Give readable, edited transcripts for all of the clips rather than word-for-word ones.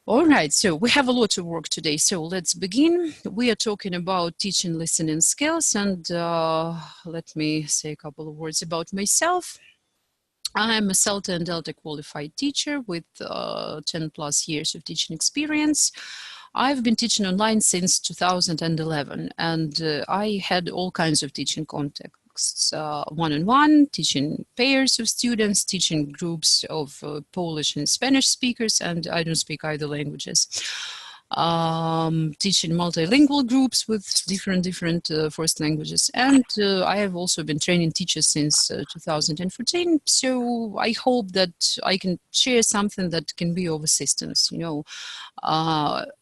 All right, so we have a lot of work today, so let's begin. We are talking about teaching listening skills, and let me say a couple of words about myself. I'm a CELTA and Delta qualified teacher with 10 plus years of teaching experience. I've been teaching online since 2011, and I had all kinds of teaching contexts, one-on-one, teaching pairs of students, teaching groups of Polish and Spanish speakers, and I don't speak either languages. Teaching multilingual groups with different first languages, and I have also been training teachers since 2014. So I hope that I can share something that can be of assistance. You know,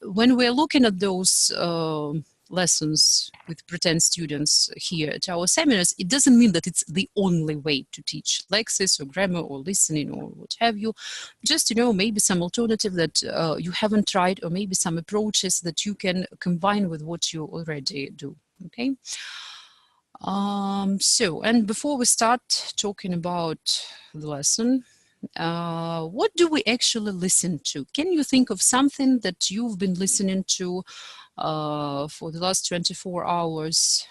when we're looking at those lessons with pretend students here at our seminars, it doesn't mean that it's the only way to teach lexis or grammar or listening or what have you. Just, you know, maybe some alternative that you haven't tried, or maybe some approaches that you can combine with what you already do, okay? And before we start talking about the lesson, what do we actually listen to? Can you think of something that you've been listening to for the last 24 hours?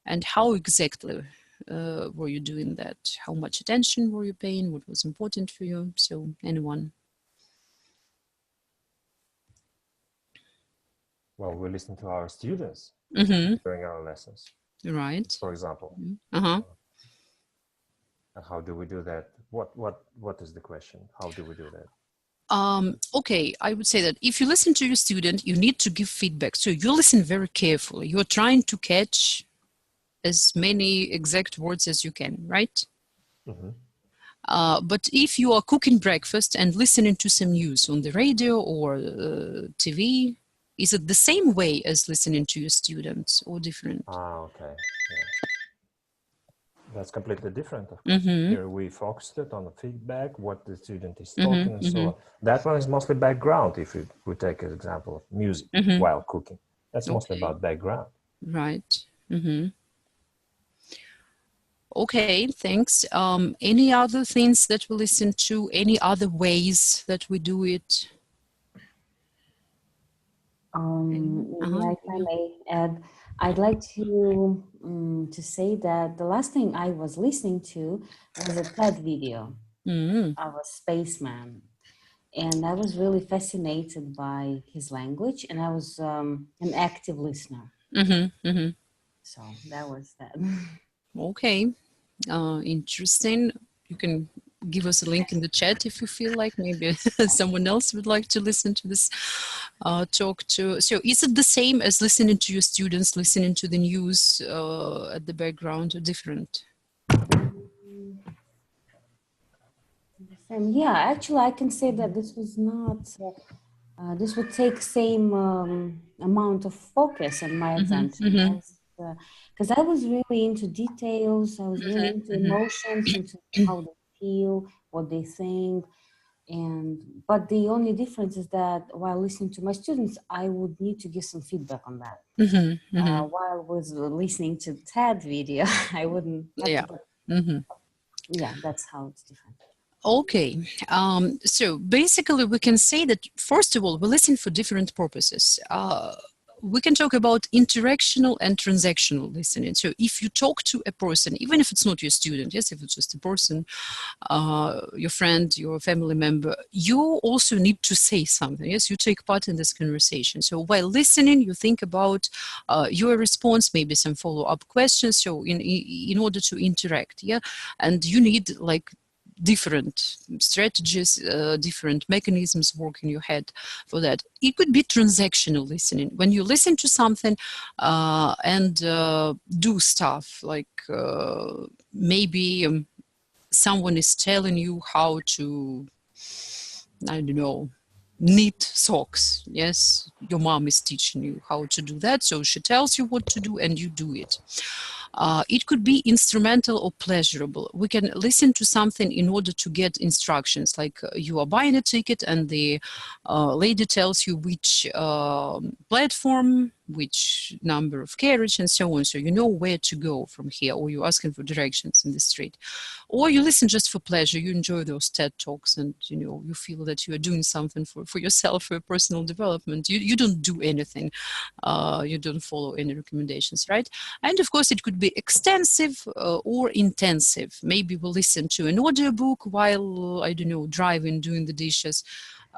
And how exactly were you doing that? How much attention were you paying? What was important for you? So, anyone? Well, we listen to our students during our lessons. Right. For example. How do we do that? What is the question? How do we do that? Okay, I would say that if you listen to your student, you need to give feedback. So you listen very carefully. You're trying to catch as many exact words as you can, right? But if you are cooking breakfast and listening to some news on the radio or TV, is it the same way as listening to your students or different? Okay. Yeah. That's completely different, of course. Here we focused it on the feedback, what the student is talking and so on. That one is mostly background, if we take an example of music while cooking. That's mostly about background. Right. Okay, thanks. Any other things that we listen to? Any other ways that we do it? Yeah, if I may add, I'd like to say that the last thing I was listening to was a TED video of a spaceman, and I was really fascinated by his language, and I was an active listener. So that was that. Okay, interesting. You can give us a link in the chat if you feel like maybe someone else would like to listen to this talk too. So is it the same as listening to your students, listening to the news at the background, or different? Yeah, actually I can say that this was not, this would take same amount of focus and my attention. Because I was really into details, I was really into emotions, into how they feel, what they think. But the only difference is that while listening to my students, I would need to give some feedback on that. While I was listening to TED video, I wouldn't have to. Yeah, that's how it's different. Okay, so basically we can say that, first of all, we listen for different purposes. We can talk about interactional and transactional listening. So if you talk to a person, even if it's not your student, yes, if it's just a person, your friend, your family member, you also need to say something, yes, you take part in this conversation. So while listening, you think about your response, maybe some follow-up questions, so in order to interact, yeah, and you need like different strategies, different mechanisms work in your head for that. It could be transactional listening, when you listen to something and do stuff like maybe someone is telling you how to, I don't know, knit socks. Yes, your mom is teaching you how to do that, so she tells you what to do and you do it. It could be instrumental or pleasurable. We can listen to something in order to get instructions, like you are buying a ticket and the lady tells you which platform, which number of carriage and so on. So you know where to go from here, or you're asking for directions in the street. Or you listen just for pleasure. You enjoy those TED Talks and, you know, you feel that you are doing something for yourself, for personal development. You don't do anything. You don't follow any recommendations, right? And of course, it could be extensive or intensive. Maybe we'll listen to an audiobook while, I don't know, driving, doing the dishes.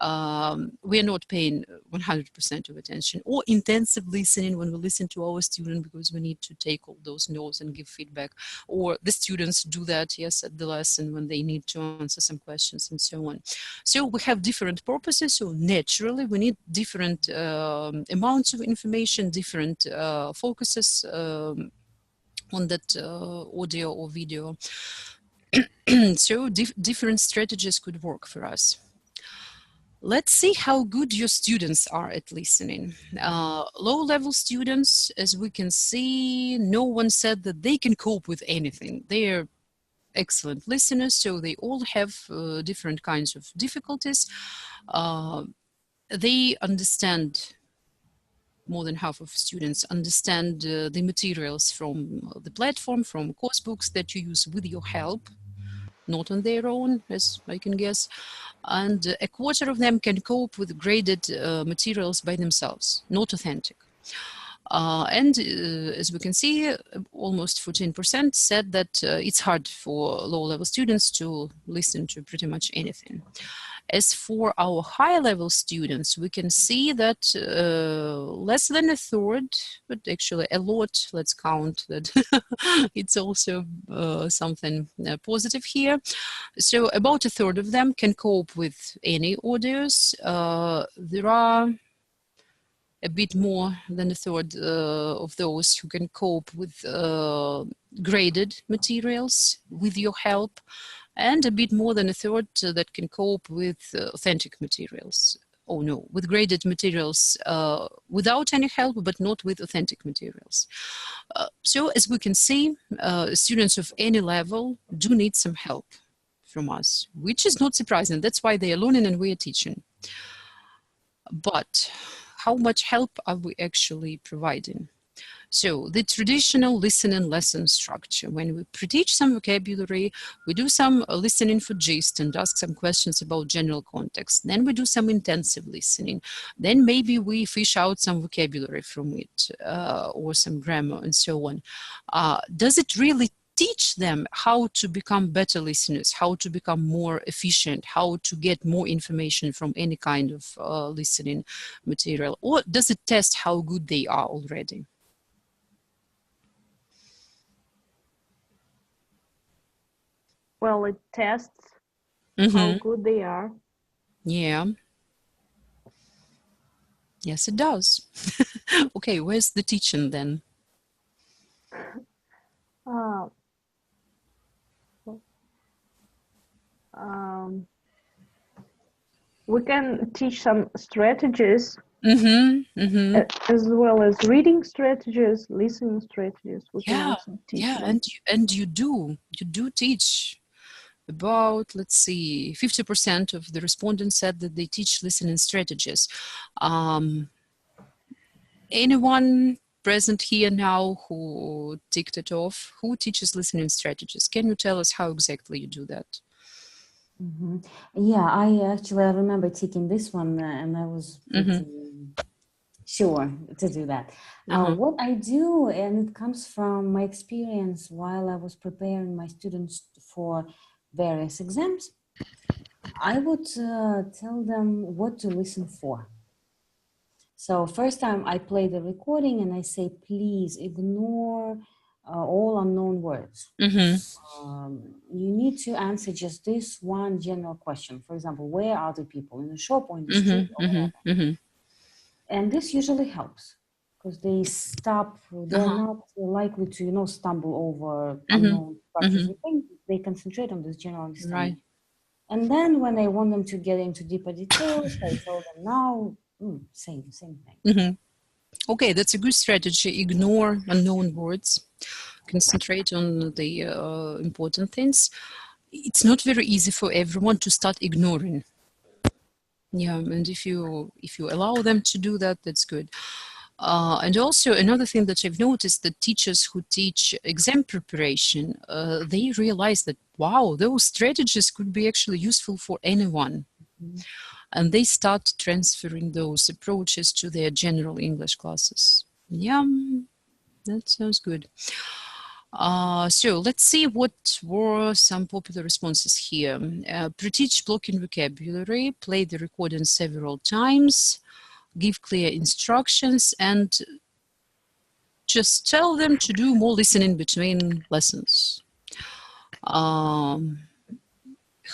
We are not paying 100% of attention, or intensive listening when we listen to our student because we need to take all those notes and give feedback, or the students do that, yes, at the lesson when they need to answer some questions and so on. So we have different purposes, so naturally we need different amounts of information, different focuses on that audio or video. So different strategies could work for us. Let's see how good your students are at listening. Low-level students, as we can see, no one said that they can cope with anything. They're excellent listeners, so they all have different kinds of difficulties. They understand, more than half of students understand the materials from the platform, from course books that you use with your help, not on their own, as I can guess. And a quarter of them can cope with graded materials by themselves, not authentic. And as we can see, almost 14% said that it's hard for low-level students to listen to pretty much anything. As for our high-level students, we can see that less than a third, but actually a lot, let's count that it's also something positive here. So about a third of them can cope with any audios. There are a bit more than a third of those who can cope with graded materials with your help, and a bit more than a third that can cope with authentic materials. Oh no, with graded materials without any help, but not with authentic materials. So as we can see, students of any level do need some help from us, which is not surprising. That's why they are learning and we are teaching. But how much help are we actually providing? So the traditional listening lesson structure, when we pre-teach some vocabulary, we do some listening for gist and ask some questions about general context. Then we do some intensive listening. Then maybe we fish out some vocabulary from it or some grammar and so on. Does it really teach them how to become better listeners, how to become more efficient, how to get more information from any kind of listening material? Or does it test how good they are already? Well, it tests how good they are. Yeah. Yes, it does. Okay, where's the teaching then? We can teach some strategies as well as reading strategies, listening strategies. We can also teach them. And you do teach. About, let's see, 50% of the respondents said that they teach listening strategies. Anyone present here now who ticked it off, who teaches listening strategies? Can you tell us how exactly you do that? Yeah, I remember taking this one and I was pretty sure to do that. What I do, and it comes from my experience while I was preparing my students for various exams, I would tell them what to listen for. So first time I play the recording and I say, please ignore all unknown words. You need to answer just this one general question. For example, where are the people, in the shop or in the street? Or whatever. And this usually helps because they stop, they're not likely to, stumble over unknown structures and things. They concentrate on this general understanding. Right. And then when I want them to get into deeper details, I tell them now, same thing. Okay, that's a good strategy. Ignore unknown words. Concentrate on the important things. It's not very easy for everyone to start ignoring. Yeah, and if you allow them to do that, that's good. And also another thing that I've noticed, that teachers who teach exam preparation, they realize that, wow, those strategies could be actually useful for anyone. And they start transferring those approaches to their general English classes. Yeah, that sounds good. So let's see what were some popular responses here. Pre-teach blocking vocabulary, play the recording several times, give clear instructions, and just tell them to do more listening between lessons.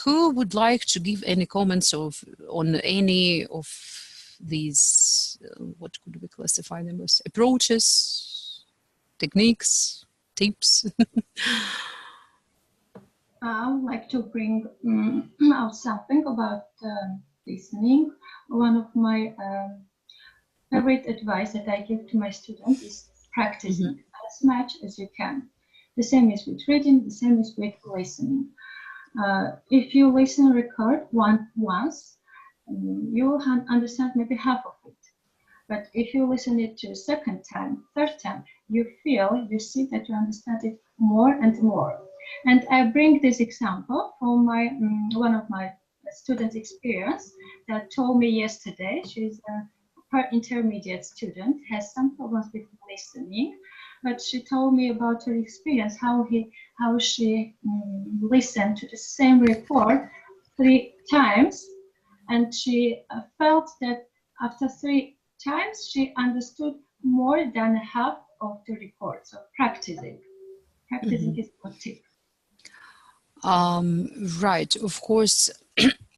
Who would like to give any comments on any of these, what could we classify them as, approaches, techniques, tips? I would like to bring out something about listening. One of my favorite advice that I give to my students is practicing as much as you can. The same is with reading, the same is with listening. If you listen and record once, you will understand maybe half of it. But if you listen it to a second time, third time, you see that you understand it more and more. And I bring this example from one of my students' experience that told me yesterday. She's her intermediate student, has some problems with listening, but she told me about her experience, how she listened to the same report 3 times, and she felt that after 3 times she understood more than half of the report. So practicing is a tip. Right, of course.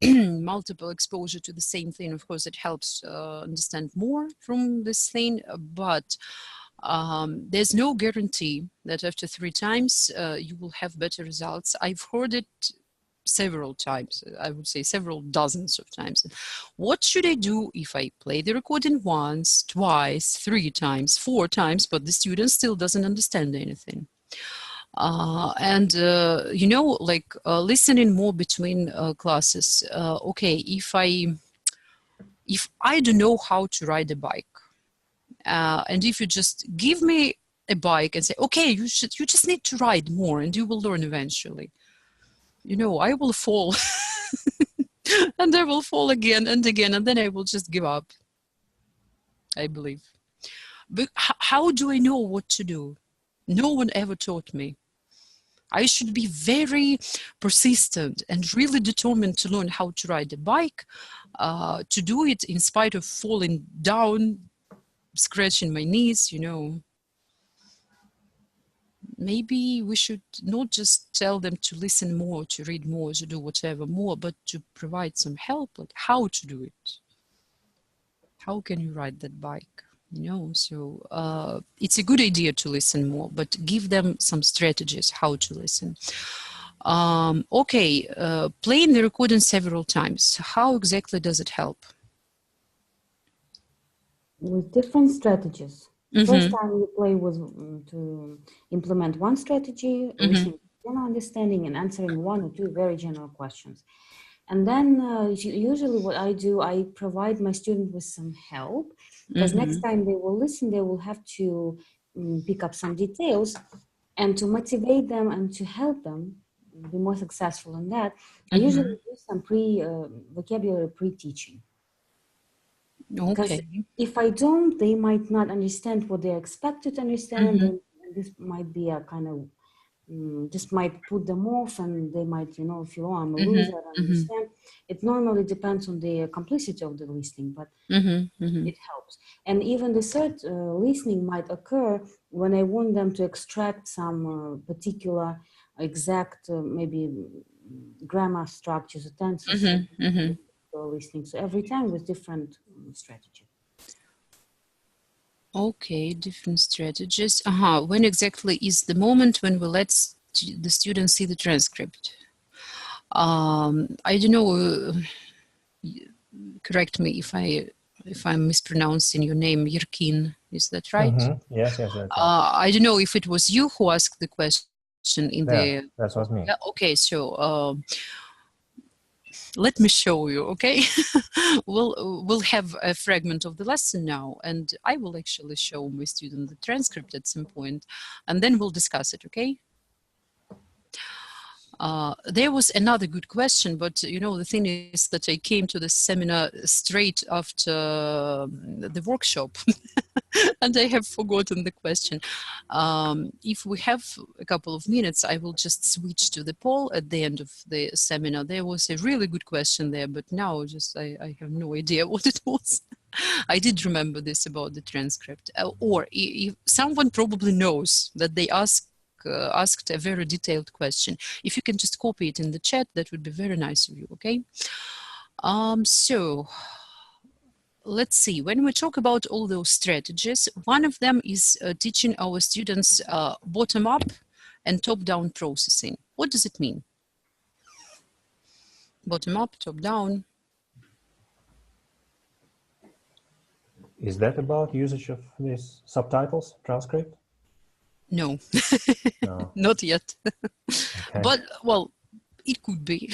Multiple exposure to the same thing, of course, it helps understand more from this thing, but there's no guarantee that after 3 times you will have better results. I've heard it several times, I would say several dozens of times. What should I do if I play the recording once, twice, 3 times, 4 times, but the student still doesn't understand anything? You know, like listening more between classes. Okay, if I don't know how to ride a bike, and if you just give me a bike and say, okay, you just need to ride more and you will learn eventually. You know, I will fall and I will fall again and again, and then I will just give up, I believe. But how do I know what to do? No one ever taught me. I should be very persistent and really determined to learn how to ride a bike, to do it in spite of falling down, scratching my knees, you know. Maybe we should not just tell them to listen more, to read more, to do whatever more, but to provide some help, like how to do it. How can you ride that bike? You know, so it's a good idea to listen more, but give them some strategies how to listen. Okay, playing the recording several times. How exactly does it help? With different strategies. First time you play was to implement one strategy, listening to general understanding and answering 1 or 2 very general questions. And then usually what I do, I provide my student with some help, because next time they will listen, they will have to pick up some details, and to motivate them and to help them be more successful in that, I usually do some vocabulary pre-teaching. Because if I don't, they might not understand what they're expected to understand, and this might be a kind of just might put them off, and they might, you know, feel, oh, I'm a loser, I don't understand. It normally depends on the complicity of the listening, but it helps. And even the third listening might occur when I want them to extract some particular exact maybe grammar structures or tenses listening. So every time with different strategy. Okay, different strategies. When exactly is the moment when we let the students see the transcript? I don't know. Correct me if I'm mispronouncing your name, Yerkin. Is that right? Yes, that's right. I don't know if it was you who asked the question in the. That was me. Yeah, okay, so let me show you, okay? We'll have a fragment of the lesson now, and I will actually show my student the transcript at some point, and then we'll discuss it, okay? There was another good question, but you know, the thing is that I came to the seminar straight after the workshop and I have forgotten the question. If we have a couple of minutes, I will just switch to the poll at the end of the seminar. There was a really good question there, but now just I have no idea what it was. I did remember this about the transcript. Or if someone probably knows that they asked a very detailed question. If you can just copy it in the chat, that would be very nice of you, okay? So let's see, when we talk about all those strategies, one of them is teaching our students bottom-up and top-down processing. What does it mean? Bottom-up, top-down. Is that about usage of these subtitles, transcript? No, No. not yet. Okay. But, well, it could be.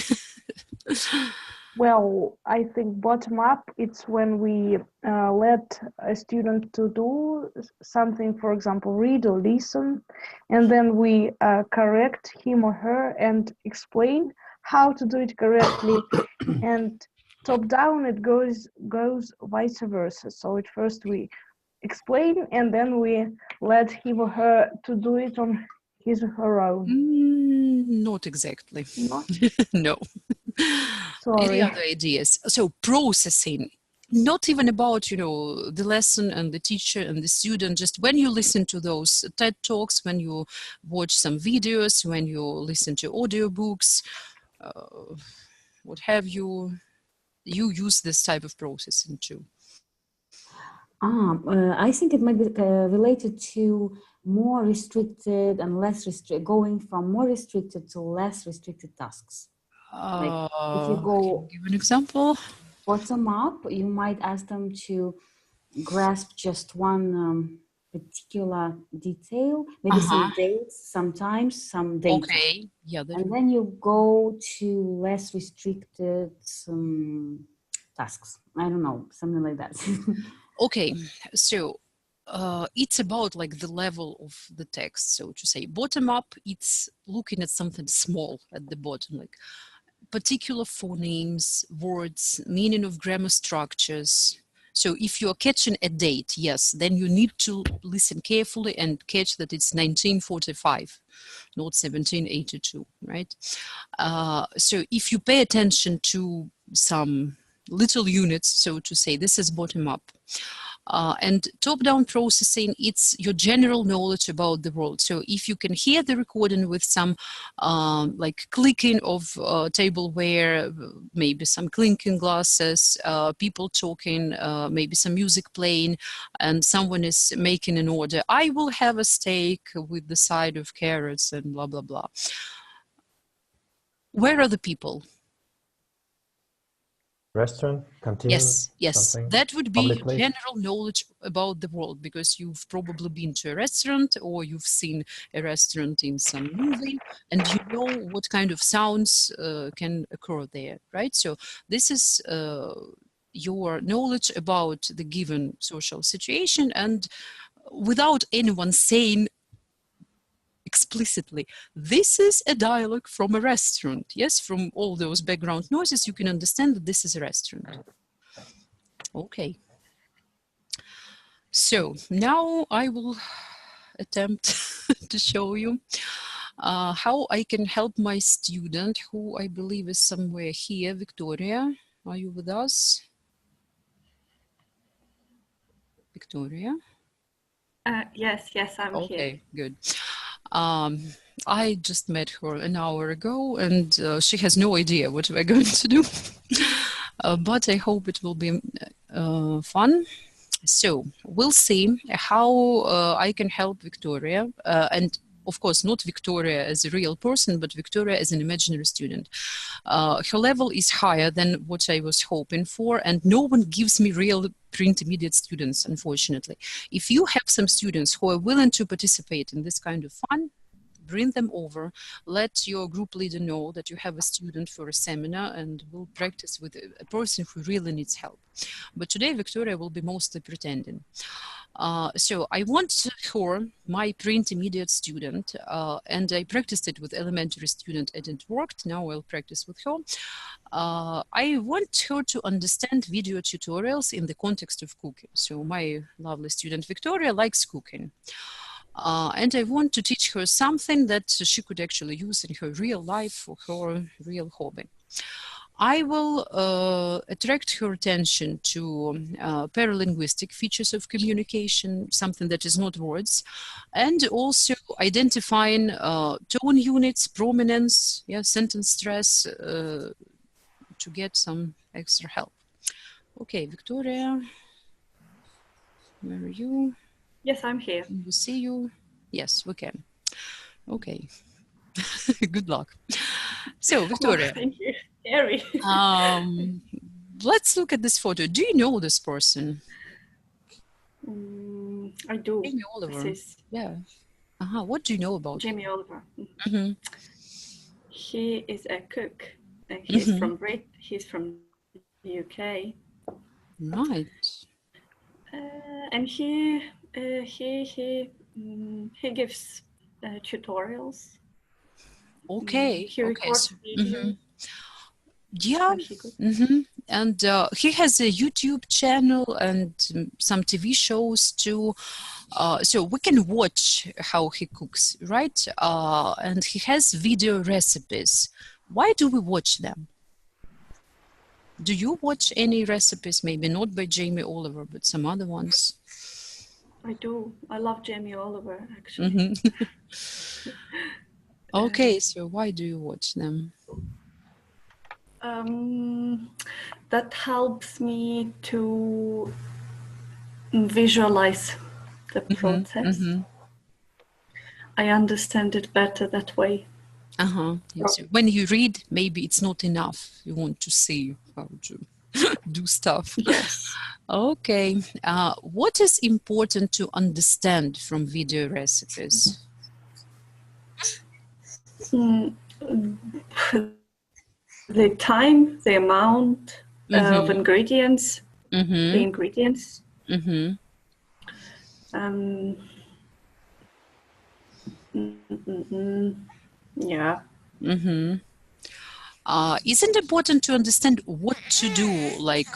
Well, I think bottom up, it's when we let a student to do something, for example, read or listen, and then we correct him or her and explain how to do it correctly. And top down, it goes vice versa. So at first we explain, and then we let him or her to do it on his or her own. Not exactly. Not? No. Sorry. Any other ideas? So processing, not even about, you know, the lesson and the teacher and the student, just when you listen to those TED Talks, when you watch some videos, when you listen to audiobooks, what have you, you use this type of processing too. I think it might be related to more restricted and less restricted, going from more restricted to less restricted tasks. Like if you go, give an example. Bottom up, you might ask them to grasp just one particular detail, maybe some dates, sometimes some data. Okay, yeah. And then you go to less restricted tasks. I don't know, something like that. Okay, so it's about like the level of the text. So to say bottom up, it's looking at something small at the bottom, like particular phonemes, words, meaning of grammar structures. So if you're catching a date, yes, then you need to listen carefully and catch that it's 1945, not 1782, right? So if you pay attention to some little units, so to say, this is bottom up. And top-down processing, it's your general knowledge about the world. So if you can hear the recording with some like clicking of tableware, maybe some clinking glasses, people talking, maybe some music playing, and someone is making an order, I will have a steak with the side of carrots and blah, blah, blah. Where are the people? Restaurant, canteen. Yes, that would be public place. general knowledge about the world, because you've probably been to a restaurant or you've seen a restaurant in some movie and you know what kind of sounds can occur there, right? So this is your knowledge about the given social situation, and without anyone saying explicitly, this is a dialogue from a restaurant. Yes, from all those background noises, you can understand that this is a restaurant. Okay. So now I will attempt to show you how I can help my student, who I believe is somewhere here. Victoria, are you with us? Victoria? Yes, I'm here. Okay, good. I just met her an hour ago and she has no idea what we're going to do, but I hope it will be fun. So we'll see how I can help Victoria, and of course not Victoria as a real person, but Victoria as an imaginary student. Her level is higher than what I was hoping for, and no one gives me real pre-intermediate students, unfortunately. If you have some students who are willing to participate in this kind of fun, bring them over, let your group leader know that you have a student for a seminar, and we'll practice with a person who really needs help. But today Victoria will be mostly pretending. So I want her, my pre-intermediate student, and I practiced it with elementary student and it worked. Now I'll practice with her. I want her to understand video tutorials in the context of cooking. So my lovely student Victoria likes cooking. And I want to teach her something that she could actually use in her real life for her real hobby. I will attract her attention to paralinguistic features of communication, something that is not words, and also identifying tone units, prominence, yeah, sentence stress, to get some extra help. Okay, Victoria, where are you? Yes, I'm here. Can we see you? Yes, we can. Okay. Good luck. So, Victoria. Thank you. Scary. Let's look at this photo. Do you know this person? I do. Jamie Oliver. This is Yeah. What do you know about Jamie Oliver. him? He is a cook. He's from He's from the UK. Right. And he gives tutorials. Okay. He records video. Yeah. And he has a YouTube channel and some TV shows too. So we can watch how he cooks, right? And he has video recipes. Why do we watch them? Do you watch any recipes? Maybe not by Jamie Oliver, but some other ones. I do. I love Jamie Oliver, actually. Okay, so why do you watch them? That helps me to visualize the process. I understand it better that way. Yes. When you read, maybe it's not enough. You want to see how to do stuff. Yes. Okay. What is important to understand from video recipes? The time, the amount of ingredients, the ingredients. Yeah. Isn't it important to understand what to do, like?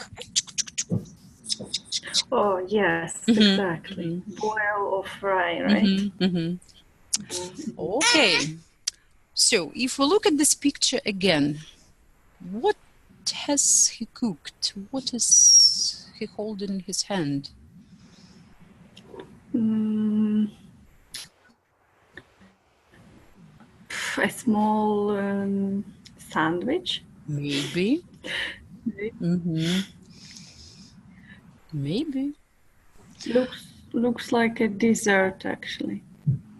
Oh, yes, exactly. Boil or fry, right? Okay. So if we look at this picture again, what has he cooked? What is he holding in his hand? A small sandwich. Maybe. Maybe. Looks like a dessert, actually.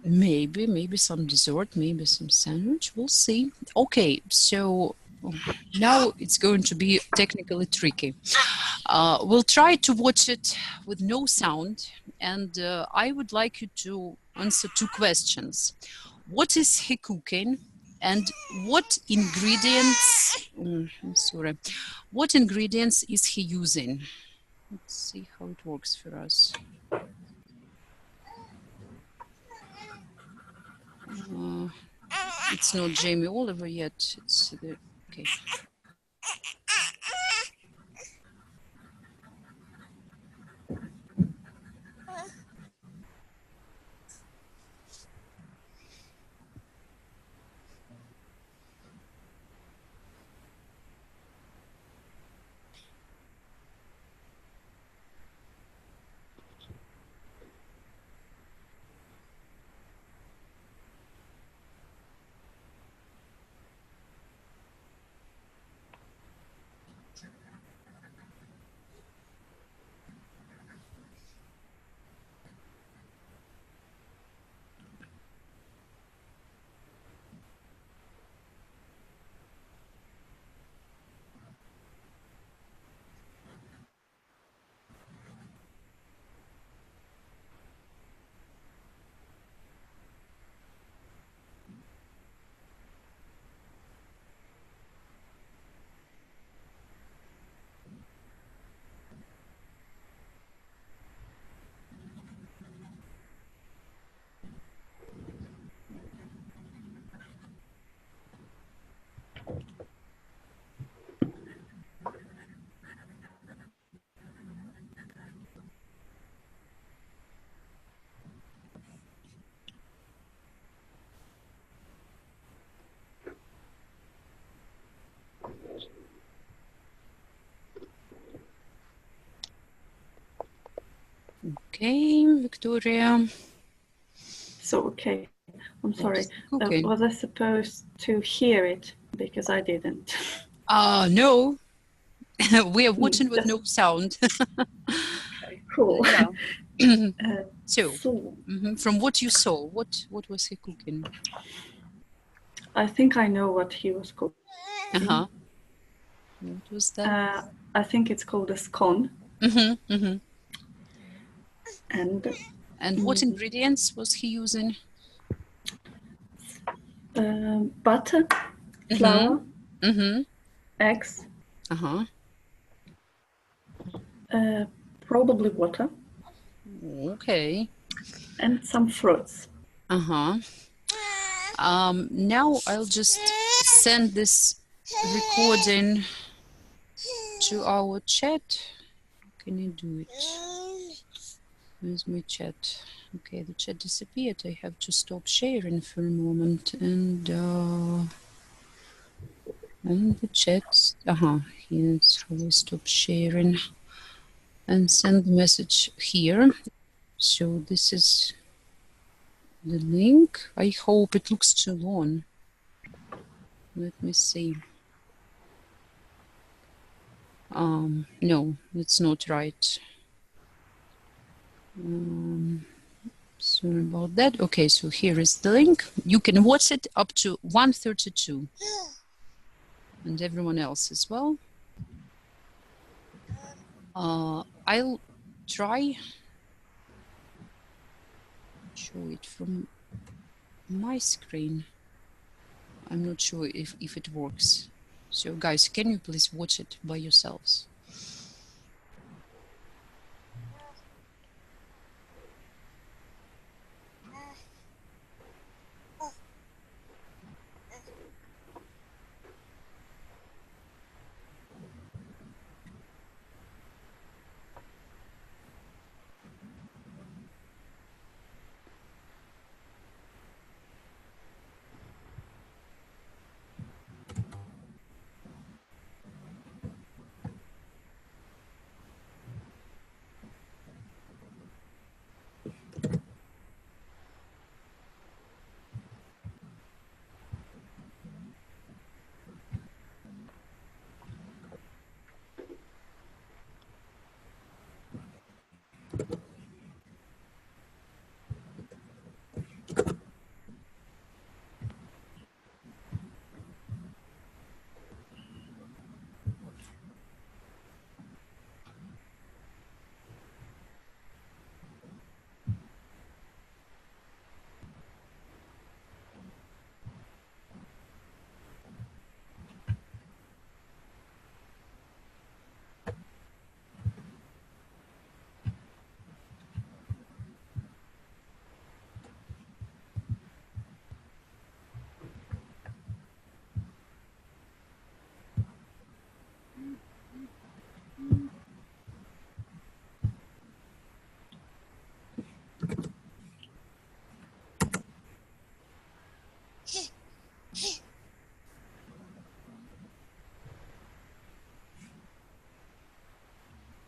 Maybe some dessert, maybe some sandwich. We'll see. Okay, so now it's going to be technically tricky. We'll try to watch it with no sound, and I would like you to answer two questions. What is he cooking, and what ingredients? What ingredients is he using? Let's see how it works for us. It's not Jamie Oliver yet. It's the okay. Okay, Victoria. So, okay, I'm sorry. Okay. Was I supposed to hear it? Because I didn't. No. We are watching with no sound. Okay, cool. Yeah. So, from what you saw, what was he cooking? I think I know what he was cooking. What was that? I think it's called a scone. And what ingredients was he using? Butter, flour, eggs, probably water. Okay. And some fruits. Now I'll just send this recording to our chat. Can you do it? Where's my chat? Okay, the chat disappeared. I have to stop sharing for a moment, and the chat. Here's how we stop sharing and send the message here. So this is the link. I hope it looks too long. Let me see. No, it's not right. Sorry about that. Okay, so here is the link. You can watch it up to 1:32, and everyone else as well. I'll try show it from my screen. I'm not sure if it works. So guys, can you please watch it by yourselves?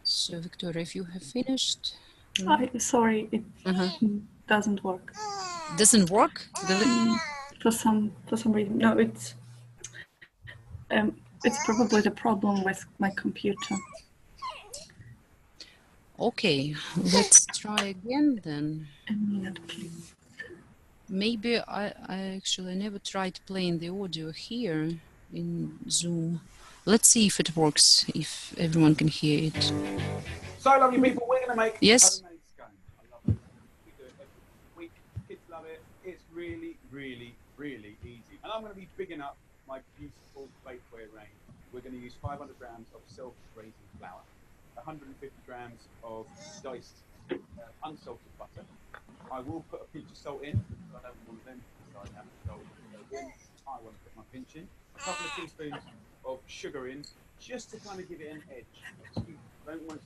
So Victoria, if you have finished. Sorry, it doesn't work. Doesn't work? For some reason. No, it's probably the problem with my computer. Okay, let's try again then. A minute, please. Maybe I actually never tried playing the audio here in Zoom. Let's see if it works, if everyone can hear it. So lovely people, we're going to make yes. homemade scone. I love it. We do it every week. Kids love it. It's really, really, really easy. And I'm going to be bigging up my beautiful bakeware range. We're going to use 500 grams of self-raising flour, 150 grams of diced unsalted butter. I will put a pinch of salt in, because I don't want them to decide how much salt goes in. I want to put my pinch in. A couple of teaspoons of sugar in, just to kind of give it an edge. You don't want to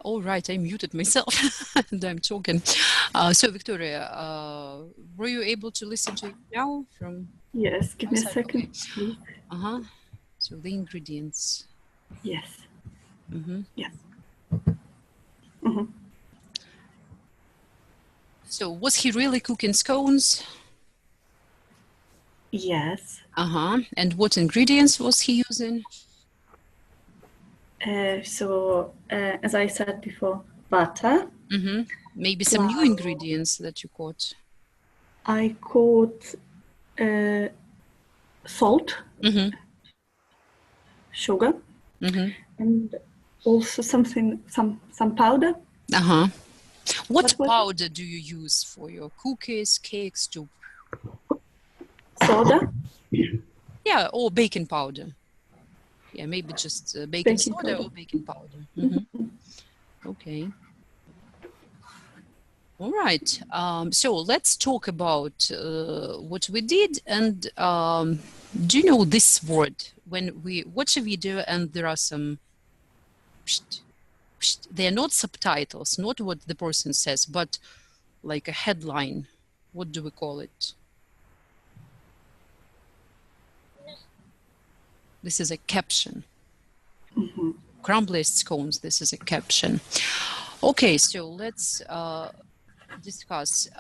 All right, I muted myself and I'm talking. So, Victoria, were you able to listen to it now from? Yes, give me a outside? second, Okay. please. So the ingredients. Yes. Mm-hmm. Yes. Mm-hmm. So was he really cooking scones? Yes. And what ingredients was he using? As I said before, butter. Mm-hmm. Maybe some new ingredients that you caught. I caught salt, sugar, and also some powder. What powder do you use for your cookies, cakes, to? Soda. Yeah, or baking powder. Yeah, maybe just baking soda or baking powder. Okay. All right. So let's talk about what we did. And do you know this word? When we watch a video and there are some, they are not subtitles, not what the person says, but like a headline. What do we call it? This is a caption. Crumbliest scones, this is a caption. Okay, so let's discuss.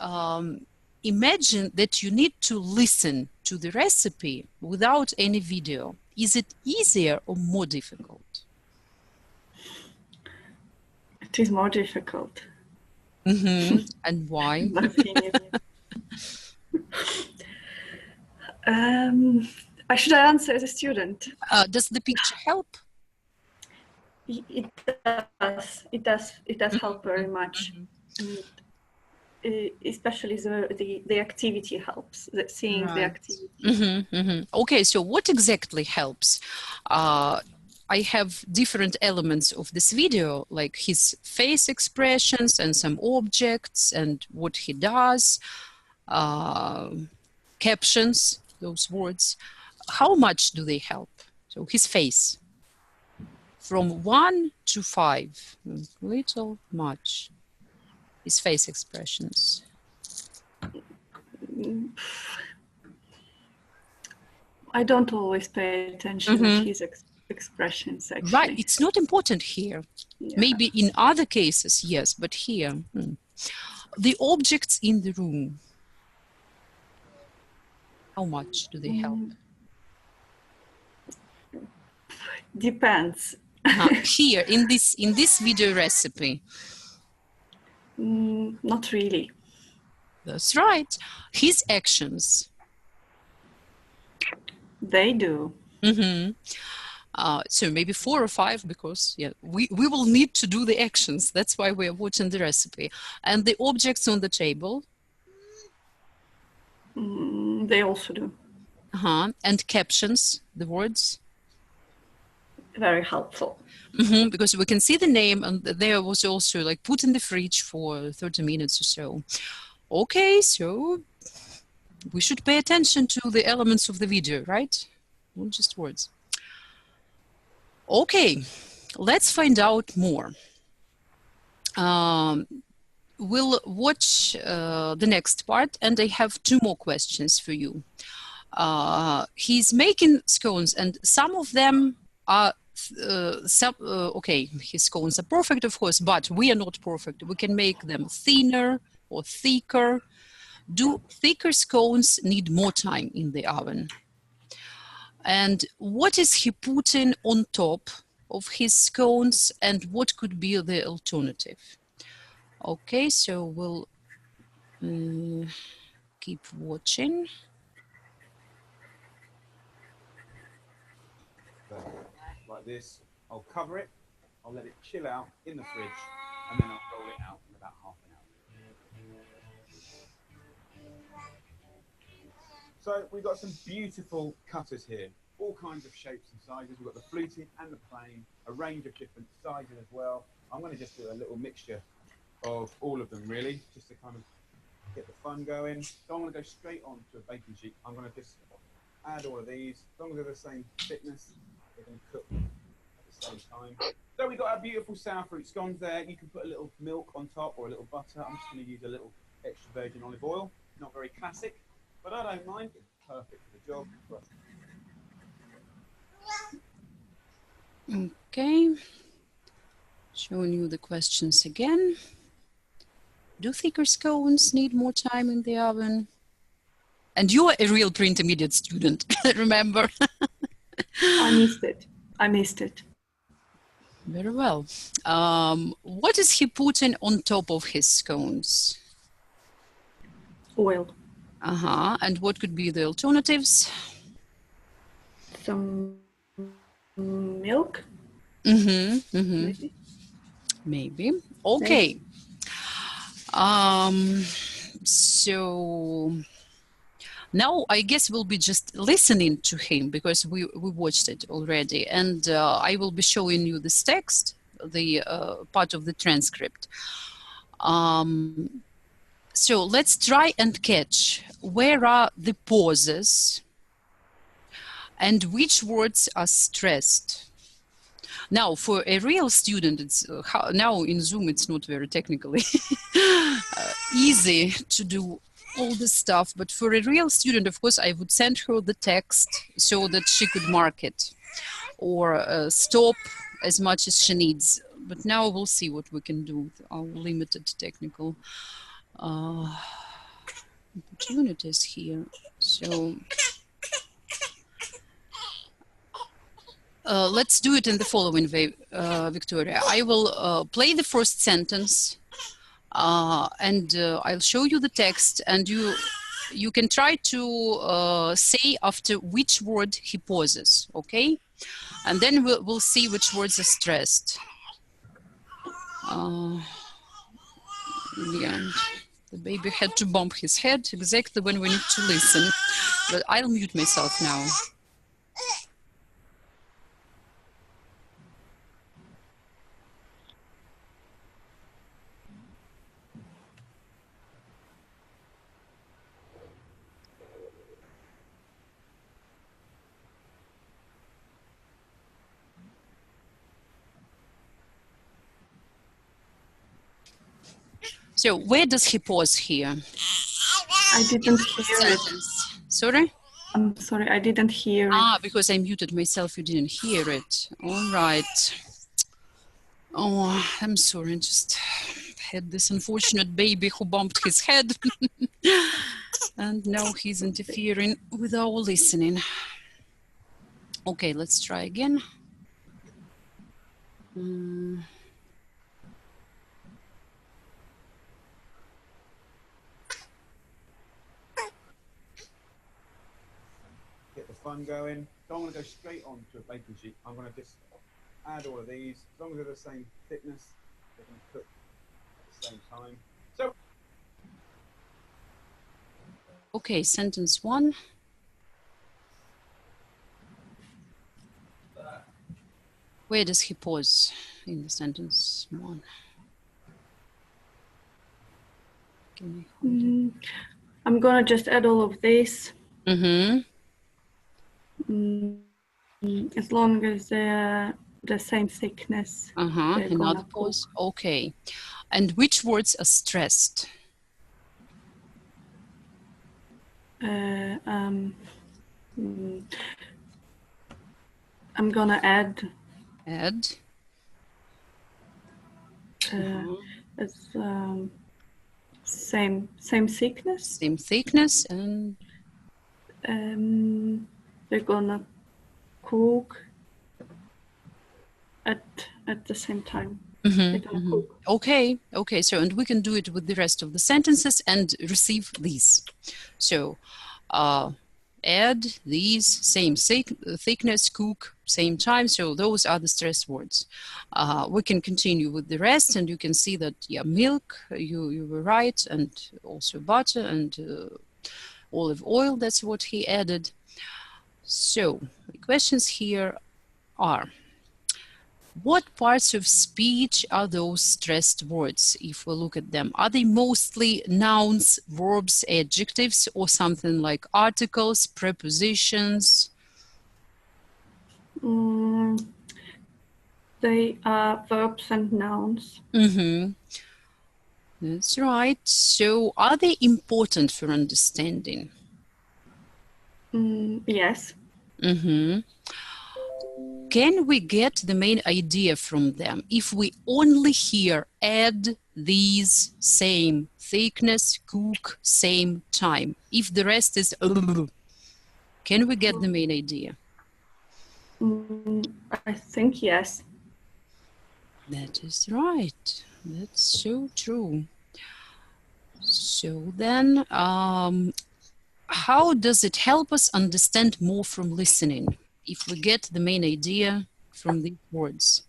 Imagine that you need to listen to the recipe without any video. Is it easier or more difficult? It is more difficult. And why? In my opinion. Should I answer as a student? Does the picture help? It does. It does help very much. Especially the activity helps. Seeing the activity. Okay, so what exactly helps? I have different elements of this video, like his face expressions and some objects and what he does, captions, those words. How much do they help? So his face, from 1 to 5, little, much. His face expressions. I don't always pay attention to his expressions, actually. Right, it's not important here. Yeah. Maybe in other cases, yes, but here. The objects in the room, how much do they help? Depends. Here, in this video recipe. Not really. That's right. His actions. They do. So maybe 4 or 5, because we will need to do the actions. That's why we are watching the recipe. And the objects on the table. They also do. And captions, the words. Very helpful. Because we can see the name, and there was also like put in the fridge for 30 minutes or so. Okay, so we should pay attention to the elements of the video, right? Not just words. Okay, let's find out more. We'll watch the next part, and I have 2 more questions for you. He's making scones, and some of them are okay, his scones are perfect, of course, but we are not perfect. We can make them thinner or thicker. Do thicker scones need more time in the oven? And what is he putting on top of his scones, and what could be the alternative? Okay, so we'll keep watching. Like this, I'll cover it, I'll let it chill out in the fridge, and then I'll roll it out in about half an hour. So we've got some beautiful cutters here, all kinds of shapes and sizes. We've got the fluted and the plain, a range of different sizes as well. I'm going to just do a little mixture of all of them, really, just to kind of get the fun going. Don't want to go straight on to a baking sheet. I'm going to just add all of these. As long as they're the same thickness, they're going to cook at the same time. So we got our beautiful sour fruit scones there. You can put a little milk on top or a little butter. I'm just going to use a little extra virgin olive oil. Not very classic, but I don't mind. It's perfect for the job. Okay. Showing you the questions again. Do thicker scones need more time in the oven? And you're a real pre-intermediate student, remember? I missed it. I missed it. Very well. What is he putting on top of his scones? Oil. And what could be the alternatives? Some milk. Maybe. Okay. So now I guess we'll be just listening to him because we watched it already, and I will be showing you this text, the part of the transcript. So let's try and catch where are the pauses and which words are stressed. Now, for a real student, it's now in Zoom, it's not very technically easy to do all this stuff. But for a real student, of course, I would send her the text so that she could mark it or stop as much as she needs. But now we'll see what we can do with our limited technical opportunities here. So let's do it in the following way, Victoria. I will play the first sentence and I'll show you the text, and you can try to say after which word he pauses, okay? And then we'll see which words are stressed. Yeah, the baby had to bump his head exactly when we need to listen. But I'll mute myself now. So where does he pause here? I didn't hear it. Sorry? I'm sorry, I didn't hear it. Because I muted myself, you didn't hear it. All right. Oh, I'm sorry, I just had this unfortunate baby who bumped his head. And now he's interfering with our listening. Okay, let's try again. Get the fun going. Don't want to go straight on to a baking sheet. I'm going to just add all of these. As long as they're the same thickness, they're going to cook at the same time. So, okay, sentence 1. Where does he pause in the sentence 1? I'm going to just add all of this. As long as they're the same thickness. Another pause. Okay. And which words are stressed? I'm gonna add. Add. It's same thickness. Same thickness, and they're gonna cook at the same time. Cook. Okay. So, and we can do it with the rest of the sentences and receive these. So, add these, same thickness, cook, same time. So those are the stress words. We can continue with the rest, and you can see that, yeah, milk, you were right, and also butter and olive oil, that's what he added. So the questions here are, what parts of speech are those stressed words? If we look at them, are they mostly nouns, verbs, adjectives, or something like articles, prepositions? They are verbs and nouns. That's right. So are they important for understanding? Yes. Can we get the main idea from them if we only hear add, these, same, thickness, cook, same, time? If the rest is can we get the main idea? I think yes. That is right. That's so true. So then, how does it help us understand more from listening if we get the main idea from these words?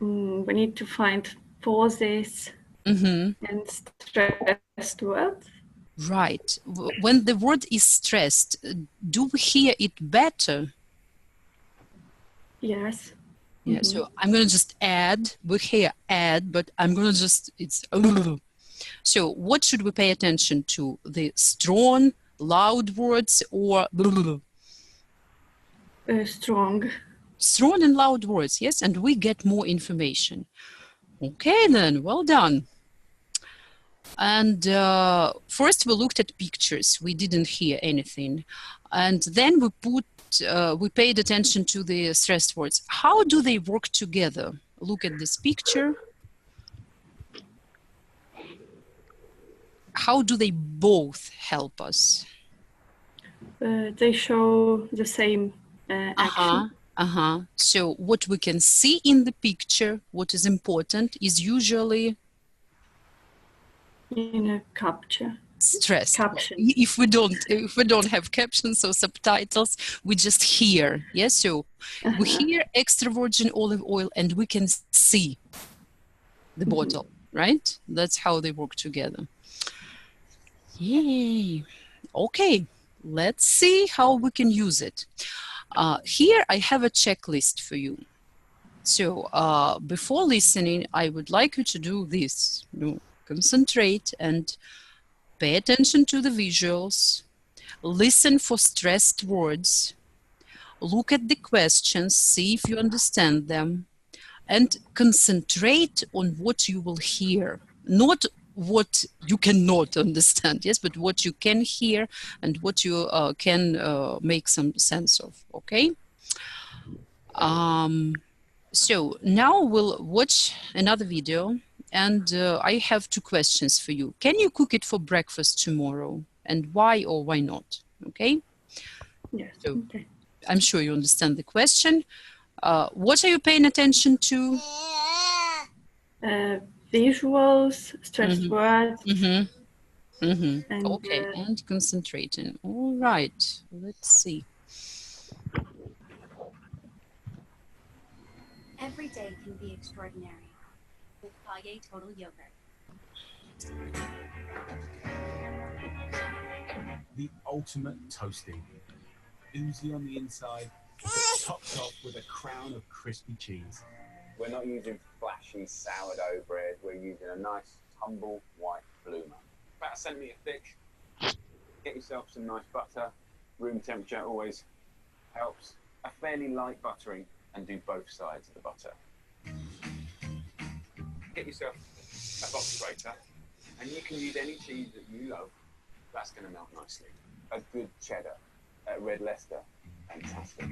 We need to find pauses and stressed words. Right. When the word is stressed, do we hear it better? Yes. Yeah, so I'm going to just add. We hear add, but I'm going to just, it's so what should we pay attention to? The strong, loud words or Strong. Strong and loud words, yes, and we get more information. Okay, then, well done. And first we looked at pictures. We didn't hear anything. And then we paid attention to the stressed words. How do they work together? Look at this picture. How do they both help us? They show the same action. So what we can see in the picture, what is important, is usually in a capture. Stress. Caption. If we don't have captions or subtitles, we just hear. Yes, so we hear extra virgin olive oil and we can see the bottle, right? That's how they work together. Yay. Okay, let's see how we can use it. Here I have a checklist for you. So before listening, I would like you to do this. Concentrate and pay attention to the visuals, listen for stressed words, look at the questions, see if you understand them, and concentrate on what you will hear, not what you cannot understand, yes, but what you can hear and what you can make some sense of, okay? So now we'll watch another video. And I have two questions for you. Can you cook it for breakfast tomorrow? And why or why not? Okay? Yes. So Okay. I'm sure you understand the question. What are you paying attention to? Visuals, stressed words. And, okay, and concentrating. All right, let's see. Every day can be extraordinary. With Paye Total Yogurt. The ultimate toasting. Oozy on the inside, topped off with a crown of crispy cheese. We're not using flashy sourdough bread, we're using a nice, humble white bloomer. About a centimetre thick. Get yourself some nice butter. Room temperature always helps. A fairly light buttering and do both sides of the butter. Get yourself a box grater, and you can use any cheese that you love. That's going to melt nicely. A good cheddar, a red Leicester, fantastic.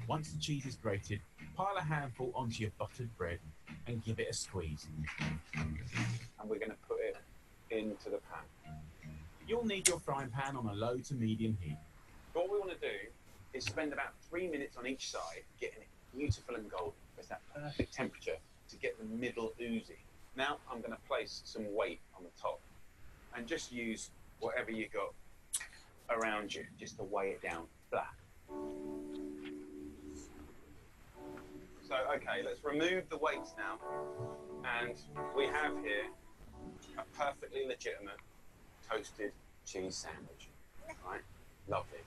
Once the cheese is grated, pile a handful onto your buttered bread and give it a squeeze. And we're going to put it into the pan. You'll need your frying pan on a low to medium heat. What we want to do is spend about 3 minutes on each side getting it beautiful and golden. It's that perfect temperature to get the middle oozy. Now I'm going to place some weight on the top and just use whatever you got around you just to weigh it down flat. So, okay, let's remove the weights now. And we have here a perfectly legitimate toasted cheese sandwich, right? Lovely.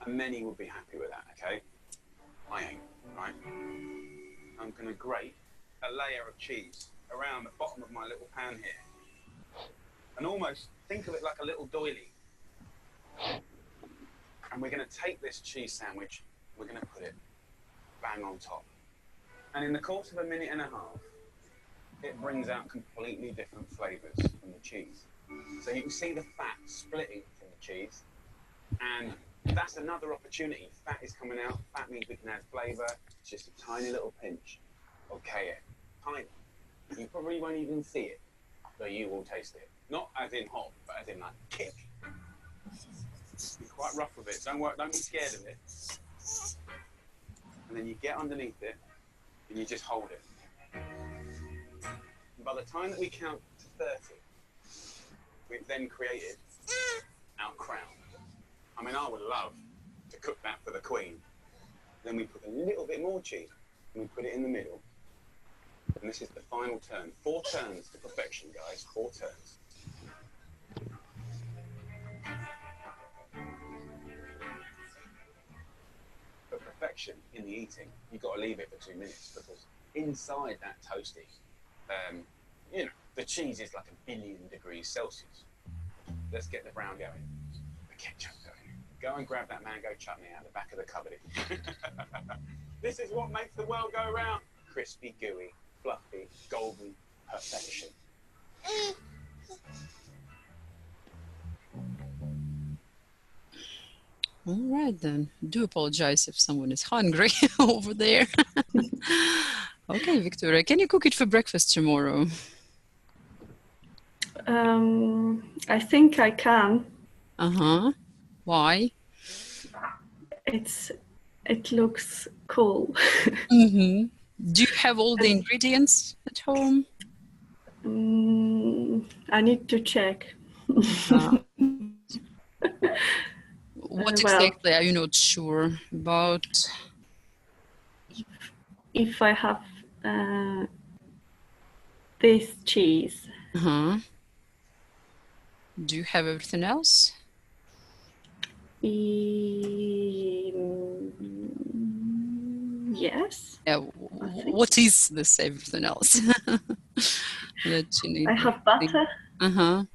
And many will be happy with that, okay? I ain't, right? I'm going to grate a layer of cheese around the bottom of my little pan here. And almost think of it like a little doily. And we're going to take this cheese sandwich, we're going to put it bang on top. And in the course of a minute and a half, it brings out completely different flavors from the cheese. So you can see the fat splitting from the cheese, and that's another opportunity. Fat is coming out. Fat means we can add flavor. It's just a tiny little pinch of KF. Tiny. You probably won't even see it, but you will taste it. Not as in hot, but as in like kick. Be quite rough with it. Don't be scared of it. And then you get underneath it, and you just hold it. And by the time that we count to 30, we've then created our crown. I mean, I would love to cook that for the Queen. Then we put a little bit more cheese, and we put it in the middle. And this is the final turn. 4 turns to perfection, guys. 4 turns. For perfection in the eating, you've got to leave it for 2 minutes, because inside that toasty, you know, the cheese is like 1 billion degrees Celsius. Let's get the brown going. The ketchup going. Go and grab that mango chutney out of the back of the cupboard. This is what makes the world go round. Crispy, gooey, fluffy, golden, perfection. All right then. Do apologize if someone is hungry over there. Okay, Victoria, can you cook it for breakfast tomorrow? I think I can. Why? It looks cool. Do you have all the ingredients at home? I need to check. What exactly are you not sure about? If I have this cheese. Do you have everything else? Yes. Yeah. What is this everything else? That you need. I have butter. I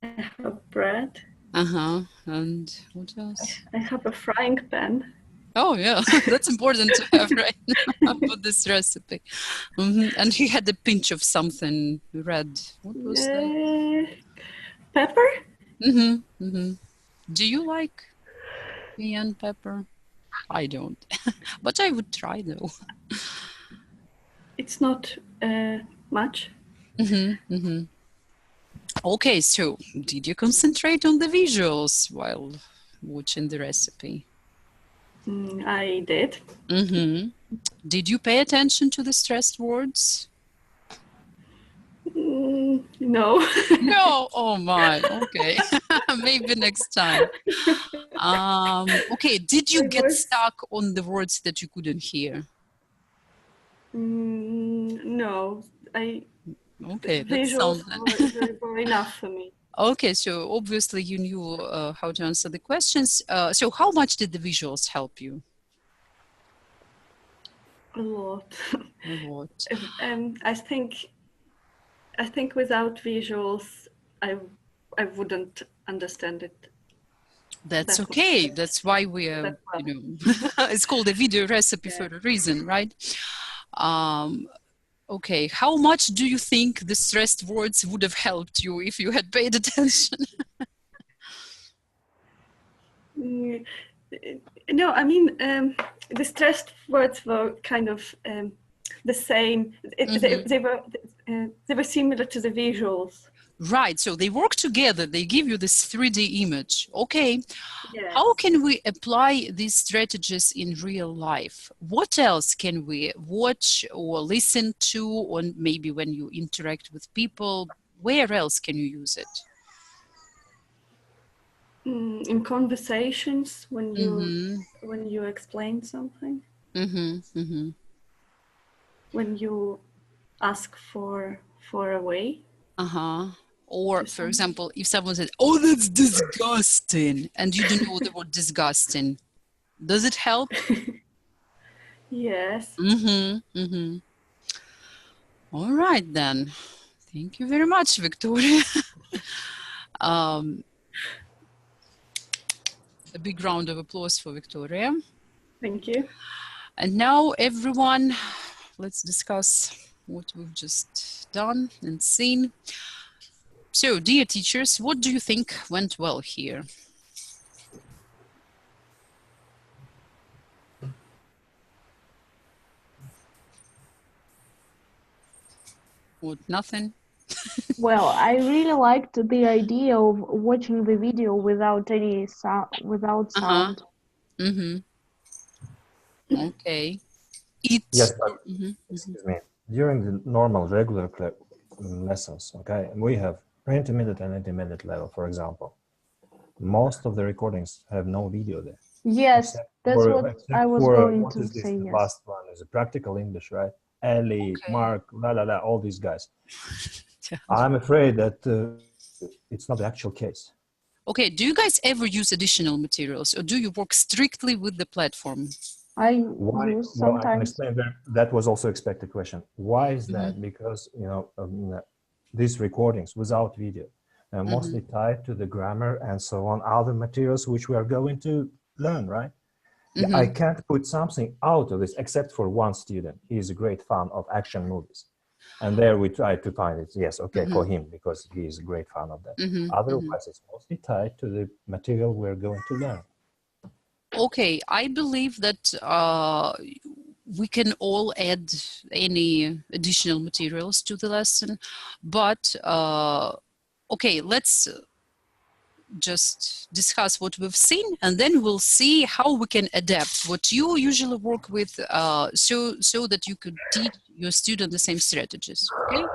have bread. And what else? I have a frying pan. Oh yeah, that's important to have right now for this recipe. And he had a pinch of something red. What was that? Pepper. Do you like cayenne pepper? I don't, but I would try though. It's not much. Okay, so did you concentrate on the visuals while watching the recipe? I did. Did you pay attention to the stressed words? No. No? Oh my, okay. Maybe next time. Okay, did you get stuck on the words that you couldn't hear? No. Okay, that's visuals something. were enough for me. Okay, so obviously you knew how to answer the questions. So how much did the visuals help you? A lot. A lot. I think without visuals, I wouldn't understand it. That's okay. That's why we are, you know, it's called a video recipe for a reason, right? Okay, how much do you think the stressed words would have helped you if you had paid attention? No, I mean, the stressed words were kind of the same. They were similar to the visuals. Right, so they work together. They give you this 3D image. Okay, yes. How can we apply these strategies in real life? What else can we watch or listen to, or maybe when you interact with people? Where else can you use it? In conversations, when you explain something. When you ask for a way. Or, for example, if someone says, "Oh, that's disgusting," and you don't know the word disgusting, does it help? Yes. All right, then. Thank you very much, Victoria. A big round of applause for Victoria. Thank you. And now everyone, let's discuss what we've just done and seen. So, dear teachers, what do you think went well here? What, nothing? Well, I really liked the idea of watching the video without any sound, sound. Mm-hmm. Okay. Yes, but excuse me. During the normal regular lessons, okay, we have intermediate and intermediate level, for example. Most of the recordings have no video there. Yes, that's what I was going to say. The last one is a practical English, right? Ellie, Mark, all these guys. I'm afraid that it's not the actual case. Okay, do you guys ever use additional materials, or do you work strictly with the platform? I use sometimes. Well, I can explain that was also expected question. Why is that? Because these recordings without video are mostly tied to the grammar and so on, other materials which we are going to learn, right? I can't put something out of this except for one student. He is a great fan of action movies. And there we try to find it, yes, okay, for him, because he is a great fan of that. Otherwise, it's mostly tied to the material we're going to learn. Okay, I believe that we can all add any additional materials to the lesson, but okay, let's just discuss what we've seen, and then we'll see how we can adapt what you usually work with, so that you could teach your student the same strategies. Okay.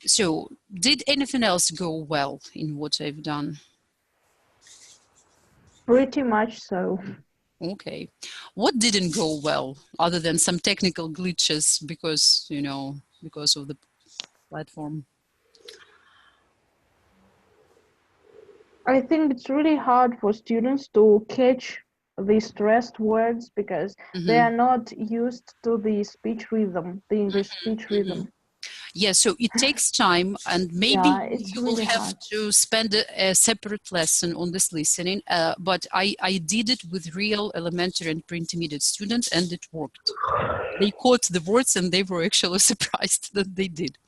So, did anything else go well in what I've done? Pretty much so. Okay. What didn't go well, other than some technical glitches because of the platform? I think it's really hard for students to catch the stressed words because they are not used to the speech rhythm, the English speech rhythm. Yeah, so it takes time, and maybe you will have to spend a separate lesson on this listening, but I did it with real elementary and pre-intermediate students, and it worked. They caught the words, and they were actually surprised that they did.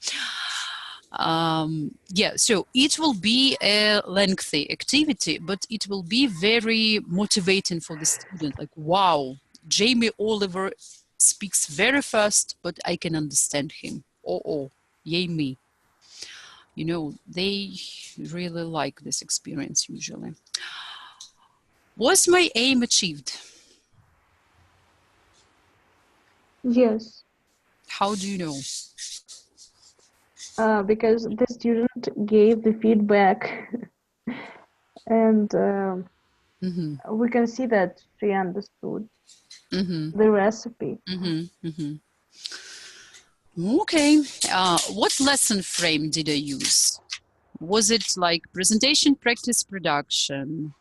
Yeah, so it will be a lengthy activity, but it will be very motivating for the student. Like, wow, Jamie Oliver speaks very fast, but I can understand him. Oh, yay me. They really like this experience usually. Was my aim achieved? Yes. How do you know? Because the student gave the feedback and we can see that she understood the recipe. Okay. What lesson frame did I use? Was it like presentation, practice, production,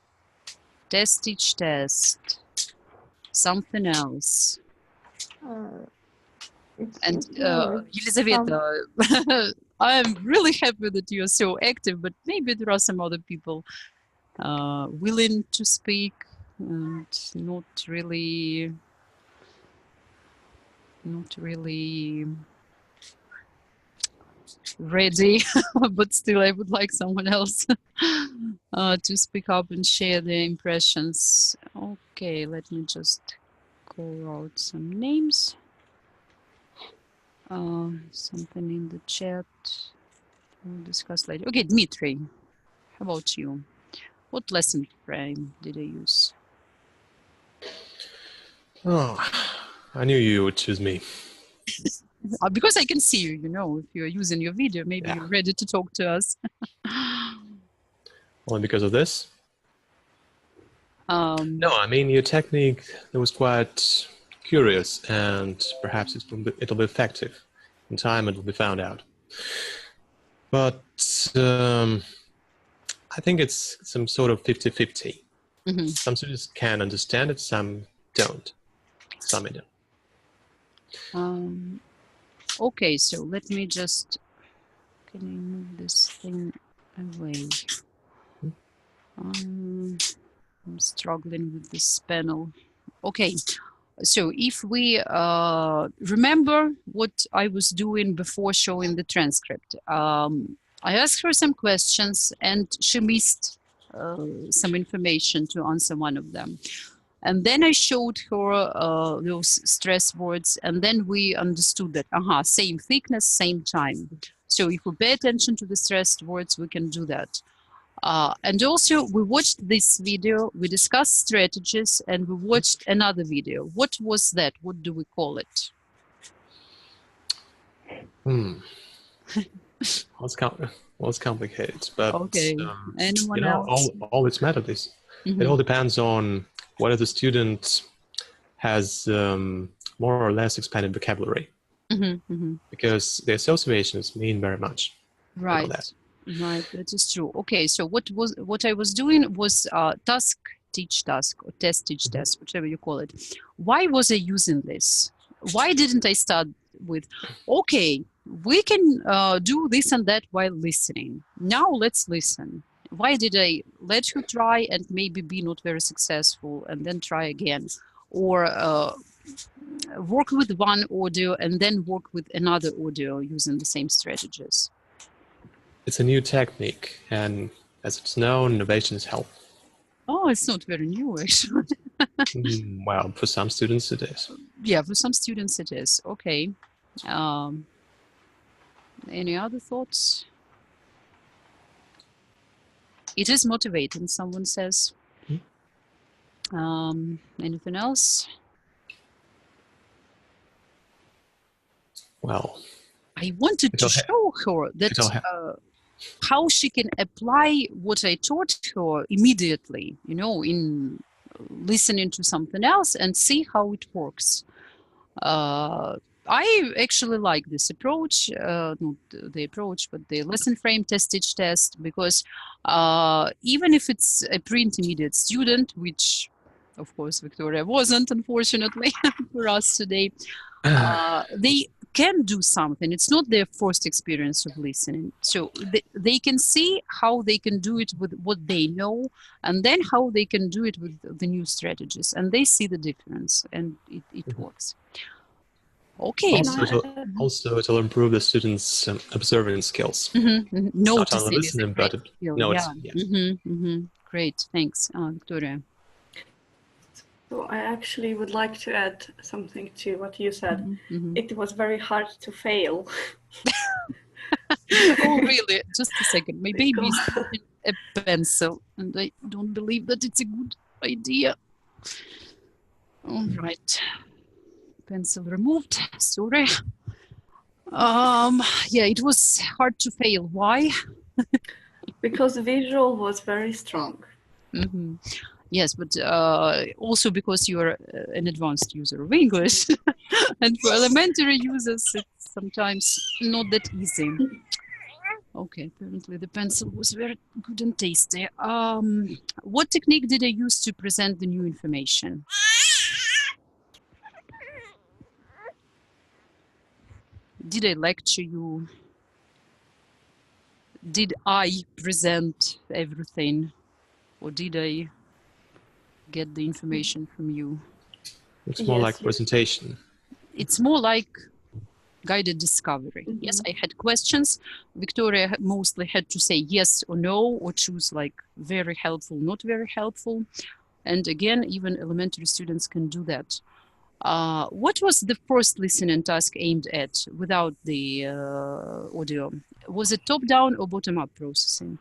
test, teach, test, something else? And Елизавета, I'm really happy that you're so active, but maybe there are some other people willing to speak and not really ready, but still I would like someone else to speak up and share their impressions. Okay, let me just call out some names. Something in the chat we'll discuss later. Okay, Dmitry, how about you? What lesson frame did I use? Oh, I knew you would choose me. Because I can see you, if you're using your video, maybe you're ready to talk to us. Only because of this? No, I mean, your technique, it was quite curious, and perhaps it'll be effective. In time, it'll be found out. But I think it's some sort of 50-50. Some students can understand it, some don't. Some don't. Okay, so let me just, can I move this thing away? I'm struggling with this panel. Okay, so if we remember what I was doing before showing the transcript, I asked her some questions and she missed some information to answer one of them. And then I showed her those stress words, and then we understood that, same thickness, same time. So if we pay attention to the stressed words, we can do that. And also, we watched this video, we discussed strategies, and we watched another video. What was that? What do we call it? Well, it's complicated, but okay. Anyone you know, else? all it's matter is it all depends on whether the student has more or less expanded vocabulary, because the associations mean very much. Right. Right, that is true. Okay, so what I was doing was task, teach task, or test, teach test, whichever you call it. Why was I using this? Why didn't I start with, okay, we can do this and that while listening. Now let's listen. Why did I let her try and maybe be not very successful and then try again? Or work with one audio and then work with another audio using the same strategies? It's a new technique, and as it's known, innovation is health. Oh, it's not very new, actually. Well, for some students it is. Yeah, for some students it is. Okay. Any other thoughts? It is motivating, someone says. Anything else? Well, I wanted to show her that how she can apply what I taught her immediately, you know, in listening to something else and see how it works. I actually like this approach, not the approach, but the lesson frame test, teach, test, because even if it's a pre-intermediate student, which of course Victoria wasn't, unfortunately, for us today, they can do something. It's not their first experience of listening. So they can see how they can do it with what they know, and then how they can do it with the new strategies. And they see the difference, and it works. Okay. Also, it'll improve the students' observing skills. Not only listening, but Great, thanks, Victoria. So I actually would like to add something to what you said. It was very hard to fail. Oh, really? Just a second. My baby is holding a pencil, and I don't believe that it's a good idea. All right. Pencil removed. Sorry. Yeah, it was hard to fail. Why? Because the visual was very strong. Yes, but also because you're an advanced user of English. And for elementary users, it's sometimes not that easy. Okay, apparently the pencil was very good and tasty. What technique did I use to present the new information? Did I lecture you? Did I present everything? Or did I get the information from you? It's more like presentation. It's more like guided discovery. Yes, I had questions. Victoria mostly had to say yes or no, or choose like very helpful, not very helpful. And again, even elementary students can do that. What was the first listening task aimed at without the audio? Was it top-down or bottom-up processing?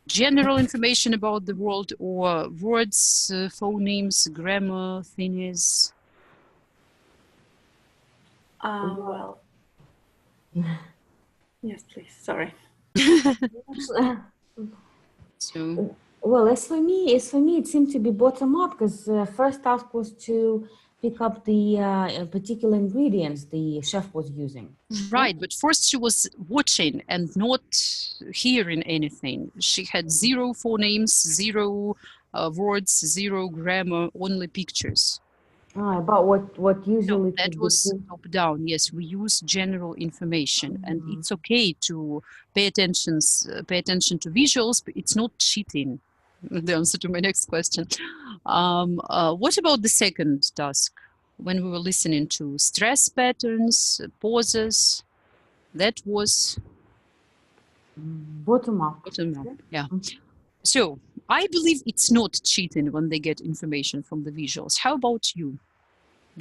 General information about the world, or words, phonemes, grammar, thingies? Well, yes, please. Sorry. So, well, as for me, it seemed to be bottom up, because first task was to pick up the particular ingredients the chef was using. Right, but first she was watching and not hearing anything. She had 0 phonemes, 0 words, 0 grammar, only pictures. About what usually... No, that was top down. Yes, we use general information, and it's okay to pay attention to visuals, but it's not cheating. the answer to my next question. What about the second task? When we were listening to stress patterns, pauses, that was bottom up. Bottom up, yeah. So I believe it's not cheating when they get information from the visuals. How about you?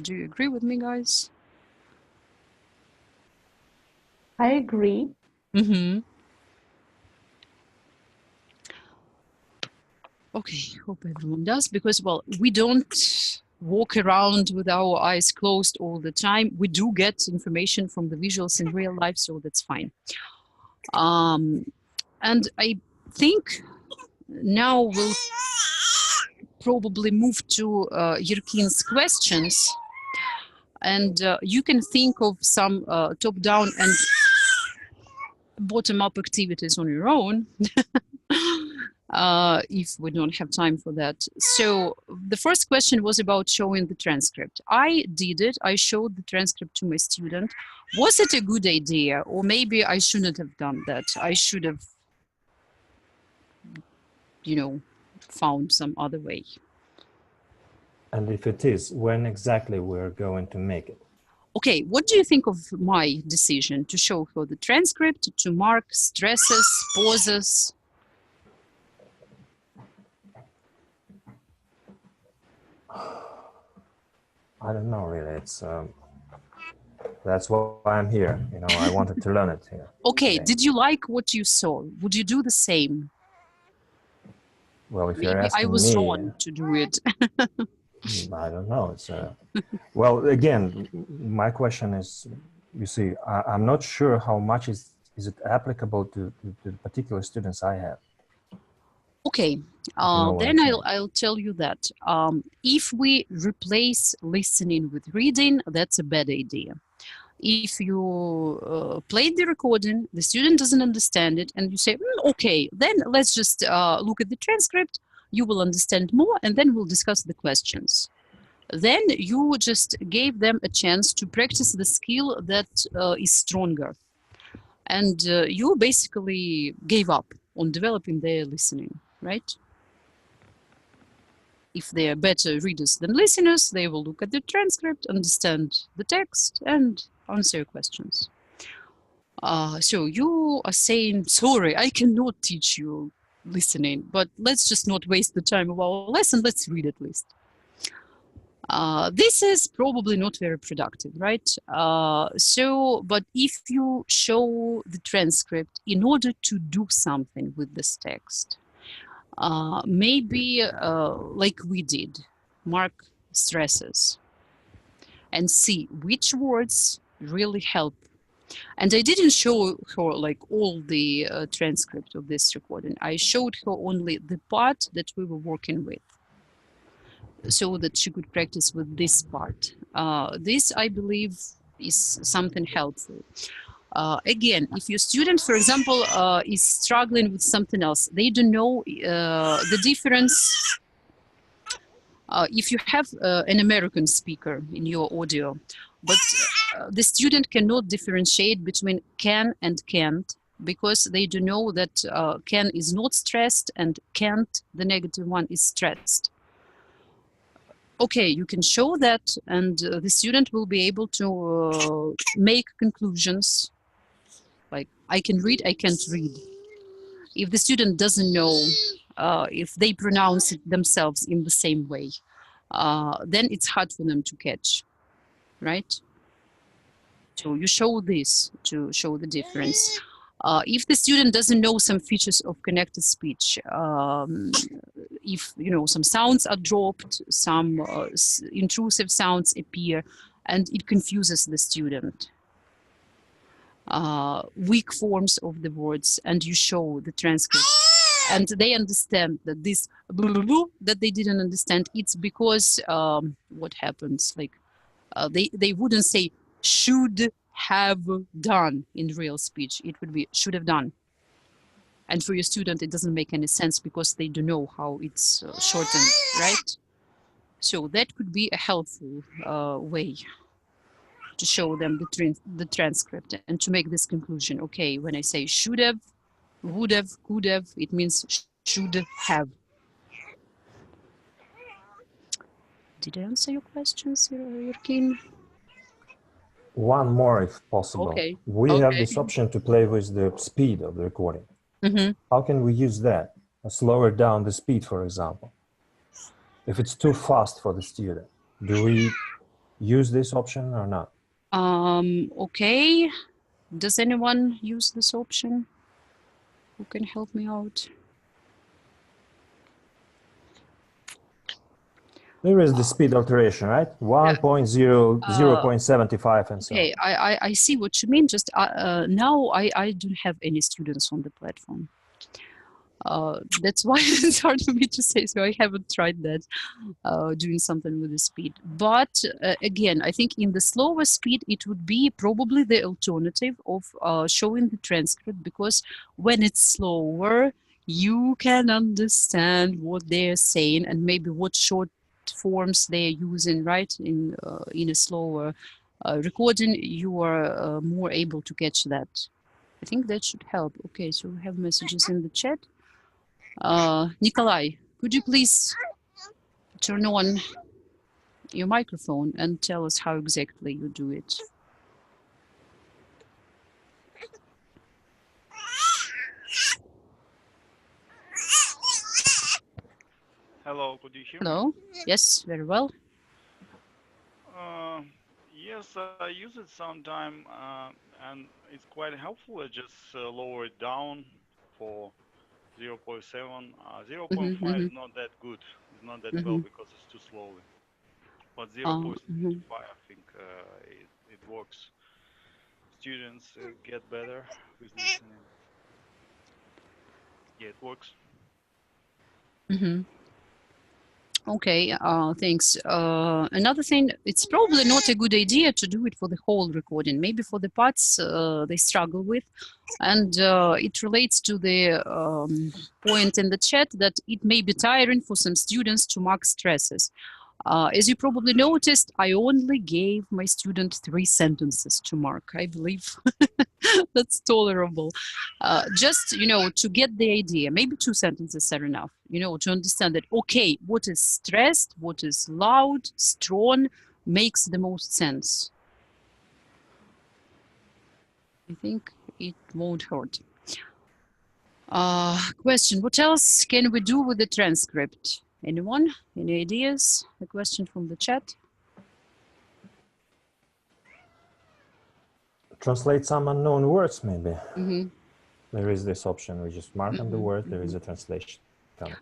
Do you agree with me, guys? I agree. Mm-hmm. Okay, hope everyone does, because, well, we don't walk around with our eyes closed all the time. We do get information from the visuals in real life, so that's fine. And I think now we'll probably move to Yerkin's questions, and you can think of some top-down and bottom-up activities on your own. If we don't have time for that. So the first question was about showing the transcript. I did it. I showed the transcript to my student. Was it a good idea? Or maybe I shouldn't have done that. I should have, you know, found some other way. And if it is, when exactly we're going to make it? Okay, what do you think of my decision to show her the transcript, to mark stresses, pauses? I don't know, really. It's that's why I'm here. You know, I wanted to learn it here. Okay, today. did you like what you saw? Would you do the same? Well, if Maybe you're asking I was me, wrong to do it. I don't know. It's well, again, my question is, you see, I'm not sure how much is it applicable to the particular students I have. Okay, then I'll tell you that if we replace listening with reading, that's a bad idea. If you played the recording, the student doesn't understand it, and you say, okay, then let's just look at the transcript, you will understand more, and then we'll discuss the questions. Then you just gave them a chance to practice the skill that is stronger. And you basically gave up on developing their listening, right? If they are better readers than listeners, they will look at the transcript, understand the text, and answer your questions. So you are saying, sorry, I cannot teach you listening, but let's just not waste the time of our lesson. Let's read at least. This is probably not very productive, right? But if you show the transcript in order to do something with this text, maybe like we did, mark stresses and see which words really help. And I didn't show her like all the transcript of this recording. I showed her only the part that we were working with, so that she could practice with this part. This, I believe, is something helpful. Again, if your student, for example, is struggling with something else, they don't know the difference. If you have an American speaker in your audio, but the student cannot differentiate between can and can't, because they do know that can is not stressed and can't, the negative one, is stressed. Okay, you can show that, and the student will be able to make conclusions, like I can read, I can't read. If the student doesn't know if they pronounce it themselves in the same way, then it's hard for them to catch, right? So you show this to show the difference. If the student doesn't know some features of connected speech, if some sounds are dropped, some intrusive sounds appear, and it confuses the student. Weak forms of the words, and you show the transcript, and they understand that this that they didn't understand, it's because what happens, like they wouldn't say should have done in real speech. It would be should have done. And for your student, it doesn't make any sense because they don't know how it's shortened, right? So that could be a helpful way to show them the transcript and to make this conclusion. Okay, when I say should have, would have, could have, it means should have. Did I answer your questions, Yurkin? One more, if possible. Okay. We have this option to play with the speed of the recording. How can we use that? Slower down the speed, for example. If it's too fast for the student, do we use this option or not? Okay. Does anyone use this option? Who can help me out? There is the speed alteration, right? 1.0, 0.75 and so on. Okay, I see what you mean. Just now I don't have any students on the platform. That's why it's hard for me to say, so I haven't tried that, doing something with the speed. But again, I think in the slower speed, it would be probably the alternative of showing the transcript, because when it's slower, you can understand what they're saying and maybe what short forms they're using, right? In a slower recording, you are more able to catch that. I think that should help. Okay, so we have messages in the chat. Nikolai, could you please turn on your microphone and tell us how exactly you do it? Hello, could you hear Hello? Yes, very well. Yes, I use it sometime, and it's quite helpful. I just lower it down for 0.7. 0.5 is not that good. It's not that well because it's too slowly. But 0.75, I think it works. Students get better with listening. Yeah, it works. Okay, thanks. Another thing, it's probably not a good idea to do it for the whole recording. Maybe for the parts they struggle with. And it relates to the point in the chat that it may be tiring for some students to mark stresses. As you probably noticed, I only gave my student 3 sentences to mark. I believe that's tolerable. Just, you know, to get the idea, maybe 2 sentences are enough, you know, to understand that, okay, what is stressed, what is loud, strong, makes the most sense. I think it won't hurt. Question, what else can we do with the transcript? Anyone? Any ideas? A question from the chat? Translate some unknown words, maybe. There is this option. We just mark on the word. There is a translation coming.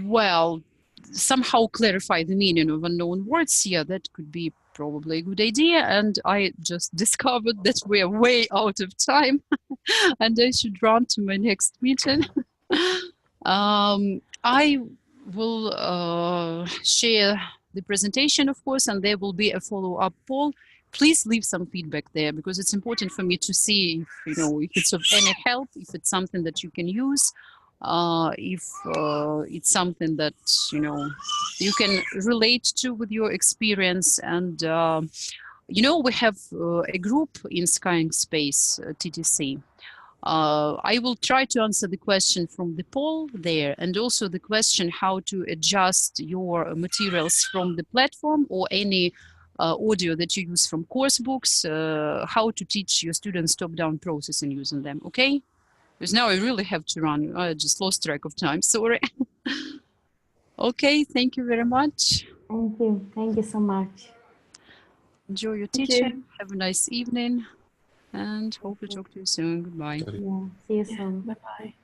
Well, somehow clarify the meaning of unknown words. Yeah, that could be probably a good idea. And I just discovered that we are way out of time and I should run to my next meeting. I will share the presentation, of course, and there will be a follow-up poll. Please leave some feedback there because it's important for me to see if, you know, if it's of any help, if it's something that you can use, if it's something that, you know, you can relate to with your experience. And, you know, we have a group in Skyeng Space, TTC. I will try to answer the question from the poll there, and also the question how to adjust your materials from the platform or any audio that you use from course books, how to teach your students top-down processing using them, okay? Because now I really have to run. I just lost track of time, sorry. Okay, thank you very much. Thank you. Thank you so much. Enjoy your teaching. Have a nice evening. And hope to talk to you soon. Goodbye. Yeah, see you soon. Bye-bye.